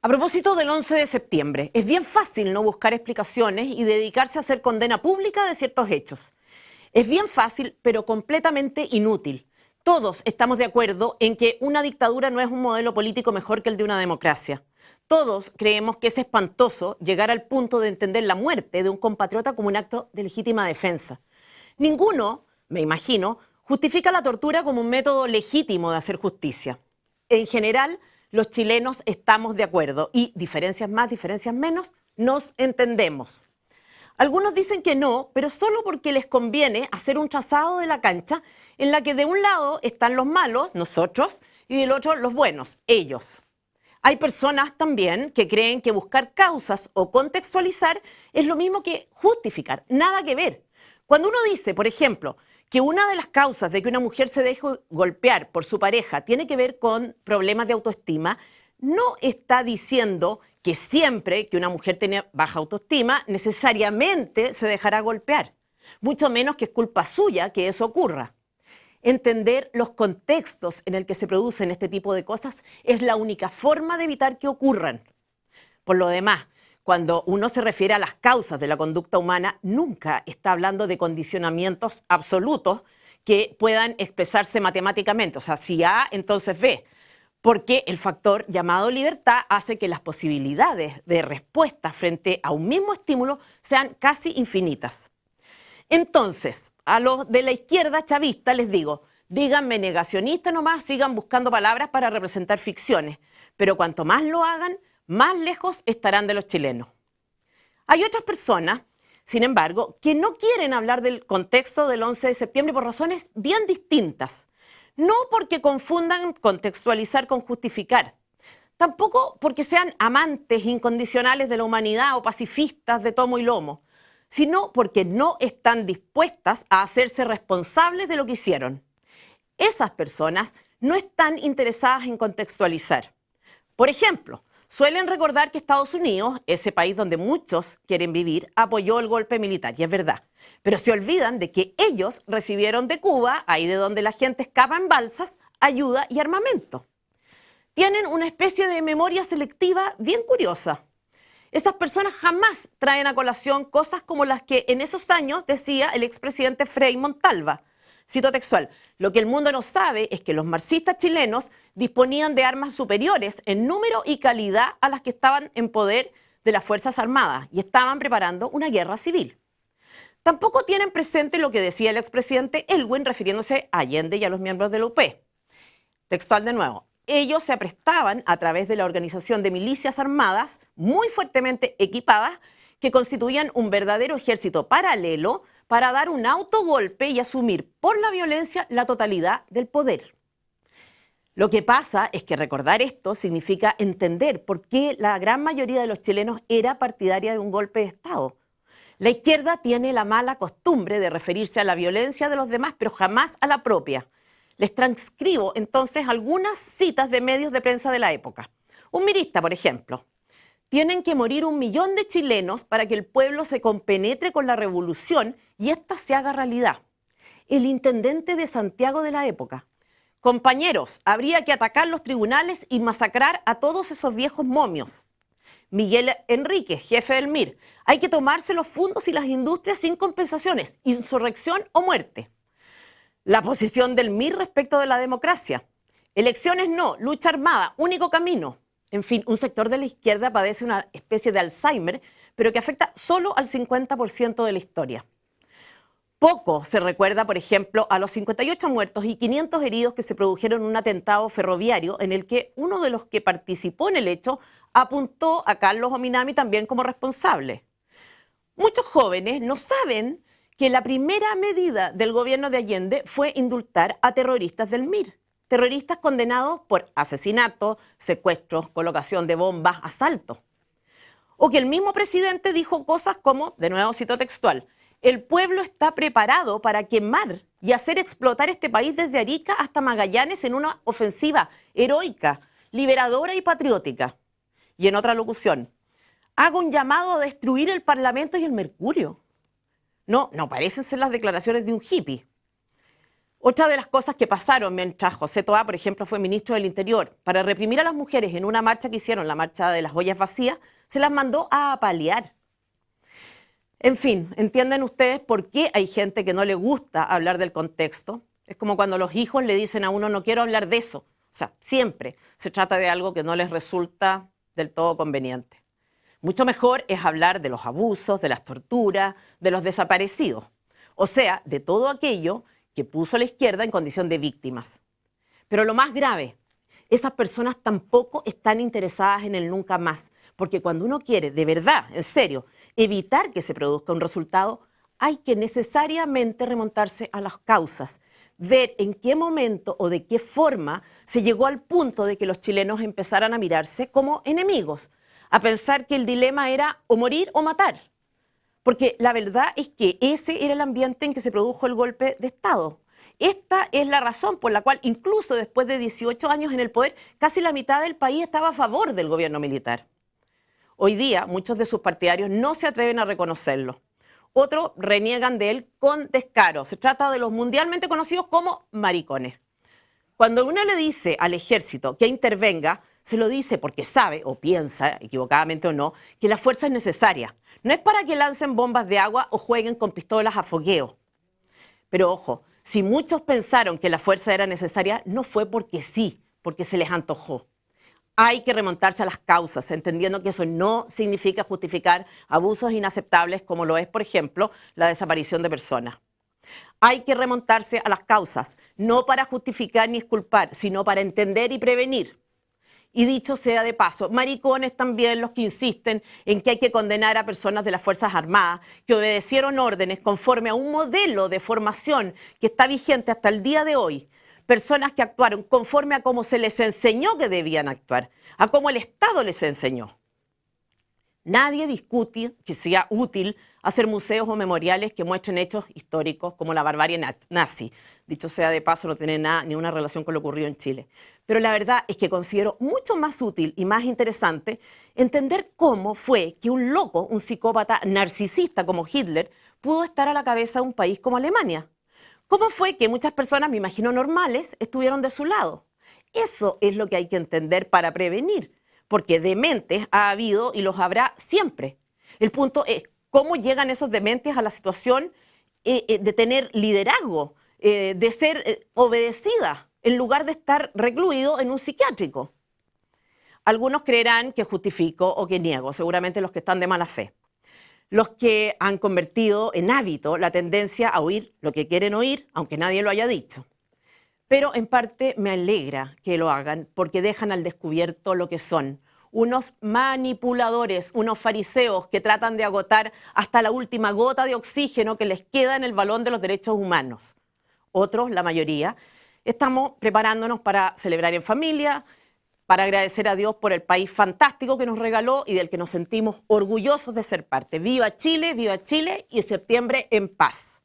A propósito del 11 de septiembre, es bien fácil no buscar explicaciones y dedicarse a hacer condena pública de ciertos hechos. Es bien fácil, pero completamente inútil. Todos estamos de acuerdo en que una dictadura no es un modelo político mejor que el de una democracia. Todos creemos que es espantoso llegar al punto de entender la muerte de un compatriota como un acto de legítima defensa. Ninguno, me imagino, justifica la tortura como un método legítimo de hacer justicia. En general, los chilenos estamos de acuerdo y, diferencias más, diferencias menos, nos entendemos. Algunos dicen que no, pero solo porque les conviene hacer un trazado de la cancha en la que de un lado están los malos, nosotros, y del otro los buenos, ellos. Hay personas también que creen que buscar causas o contextualizar es lo mismo que justificar, nada que ver. Cuando uno dice, por ejemplo, que una de las causas de que una mujer se deje golpear por su pareja tiene que ver con problemas de autoestima, no está diciendo que siempre que una mujer tiene baja autoestima necesariamente se dejará golpear, mucho menos que es culpa suya que eso ocurra. Entender los contextos en el que se producen este tipo de cosas es la única forma de evitar que ocurran. Por lo demás, cuando uno se refiere a las causas de la conducta humana, nunca está hablando de condicionamientos absolutos que puedan expresarse matemáticamente. O sea, si A, entonces B. Porque el factor llamado libertad hace que las posibilidades de respuesta frente a un mismo estímulo sean casi infinitas. Entonces, a los de la izquierda chavista les digo, díganme negacionista nomás, sigan buscando palabras para representar ficciones, pero cuanto más lo hagan, más lejos estarán de los chilenos. Hay otras personas, sin embargo, que no quieren hablar del contexto del 11 de septiembre por razones bien distintas. No porque confundan contextualizar con justificar, tampoco porque sean amantes incondicionales de la humanidad o pacifistas de tomo y lomo, sino porque no están dispuestas a hacerse responsables de lo que hicieron. Esas personas no están interesadas en contextualizar. Por ejemplo, suelen recordar que Estados Unidos, ese país donde muchos quieren vivir, apoyó el golpe militar, y es verdad. Pero se olvidan de que ellos recibieron de Cuba, ahí de donde la gente escapa en balsas, ayuda y armamento. Tienen una especie de memoria selectiva bien curiosa. Esas personas jamás traen a colación cosas como las que en esos años decía el expresidente Frei Montalva. Cito textual, lo que el mundo no sabe es que los marxistas chilenos disponían de armas superiores en número y calidad a las que estaban en poder de las Fuerzas Armadas y estaban preparando una guerra civil. Tampoco tienen presente lo que decía el expresidente Elwin refiriéndose a Allende y a los miembros de la UP. Textual de nuevo. Ellos se aprestaban a través de la organización de milicias armadas muy fuertemente equipadas que constituían un verdadero ejército paralelo para dar un autogolpe y asumir por la violencia la totalidad del poder. Lo que pasa es que recordar esto significa entender por qué la gran mayoría de los chilenos era partidaria de un golpe de Estado. La izquierda tiene la mala costumbre de referirse a la violencia de los demás, pero jamás a la propia. Les transcribo entonces algunas citas de medios de prensa de la época. Un mirista, por ejemplo. Tienen que morir 1 millón de chilenos para que el pueblo se compenetre con la revolución y ésta se haga realidad. El intendente de Santiago de la época. Compañeros, habría que atacar los tribunales y masacrar a todos esos viejos momios. Miguel Enríquez, jefe del MIR. Hay que tomarse los fondos y las industrias sin compensaciones. Insurrección o muerte. La posición del MIR respecto de la democracia. Elecciones no, lucha armada, único camino. En fin, un sector de la izquierda padece una especie de Alzheimer, pero que afecta solo al 50% de la historia. Poco se recuerda, por ejemplo, a los 58 muertos y 500 heridos que se produjeron en un atentado ferroviario en el que uno de los que participó en el hecho apuntó a Carlos Ominami también como responsable. Muchos jóvenes no saben que la primera medida del gobierno de Allende fue indultar a terroristas del MIR, terroristas condenados por asesinato, secuestros, colocación de bombas, asaltos. O que el mismo presidente dijo cosas como, de nuevo cito textual, el pueblo está preparado para quemar y hacer explotar este país desde Arica hasta Magallanes en una ofensiva heroica, liberadora y patriótica. Y en otra locución, hago un llamado a destruir el Parlamento y el Mercurio. No parecen ser las declaraciones de un hippie. Otra de las cosas que pasaron mientras José Toá, por ejemplo, fue ministro del Interior, para reprimir a las mujeres en una marcha que hicieron, la marcha de las ollas vacías, se las mandó a apalear. En fin, ¿entienden ustedes por qué hay gente que no le gusta hablar del contexto? Es como cuando los hijos le dicen a uno, no quiero hablar de eso. O sea, siempre se trata de algo que no les resulta del todo conveniente. Mucho mejor es hablar de los abusos, de las torturas, de los desaparecidos. O sea, de todo aquello que puso a la izquierda en condición de víctimas. Pero lo más grave, esas personas tampoco están interesadas en el nunca más, porque cuando uno quiere, de verdad, en serio, evitar que se produzca un resultado, hay que necesariamente remontarse a las causas, ver en qué momento o de qué forma se llegó al punto de que los chilenos empezaran a mirarse como enemigos, a pensar que el dilema era o morir o matar. Porque la verdad es que ese era el ambiente en que se produjo el golpe de Estado. Esta es la razón por la cual, incluso después de 18 años en el poder, casi la mitad del país estaba a favor del gobierno militar. Hoy día, muchos de sus partidarios no se atreven a reconocerlo. Otros reniegan de él con descaro. Se trata de los mundialmente conocidos como maricones. Cuando uno le dice al ejército que intervenga, se lo dice porque sabe, o piensa, equivocadamente o no, que la fuerza es necesaria. No es para que lancen bombas de agua o jueguen con pistolas a fogueo. Pero ojo, si muchos pensaron que la fuerza era necesaria, no fue porque sí, porque se les antojó. Hay que remontarse a las causas, entendiendo que eso no significa justificar abusos inaceptables como lo es, por ejemplo, la desaparición de personas. Hay que remontarse a las causas, no para justificar ni exculpar, sino para entender y prevenir. Y dicho sea de paso, maricones también los que insisten en que hay que condenar a personas de las Fuerzas Armadas que obedecieron órdenes conforme a un modelo de formación que está vigente hasta el día de hoy. Personas que actuaron conforme a cómo se les enseñó que debían actuar, a cómo el Estado les enseñó. Nadie discute que sea útil hacer museos o memoriales que muestren hechos históricos como la barbarie nazi. Dicho sea de paso, no tiene nada, ni una relación con lo ocurrido en Chile. Pero la verdad es que considero mucho más útil y más interesante entender cómo fue que un loco, un psicópata narcisista como Hitler, pudo estar a la cabeza de un país como Alemania. ¿Cómo fue que muchas personas, me imagino normales, estuvieron de su lado? Eso es lo que hay que entender para prevenir, porque dementes ha habido y los habrá siempre. El punto es cómo llegan esos dementes a la situación de tener liderazgo, de ser obedecida, en lugar de estar recluido en un psiquiátrico. Algunos creerán que justifico o que niego, seguramente los que están de mala fe. Los que han convertido en hábito la tendencia a oír lo que quieren oír, aunque nadie lo haya dicho. Pero en parte me alegra que lo hagan porque dejan al descubierto lo que son, unos manipuladores, unos fariseos que tratan de agotar hasta la última gota de oxígeno que les queda en el balón de los derechos humanos. Otros, la mayoría, estamos preparándonos para celebrar en familia, para agradecer a Dios por el país fantástico que nos regaló y del que nos sentimos orgullosos de ser parte. ¡Viva Chile y septiembre en paz!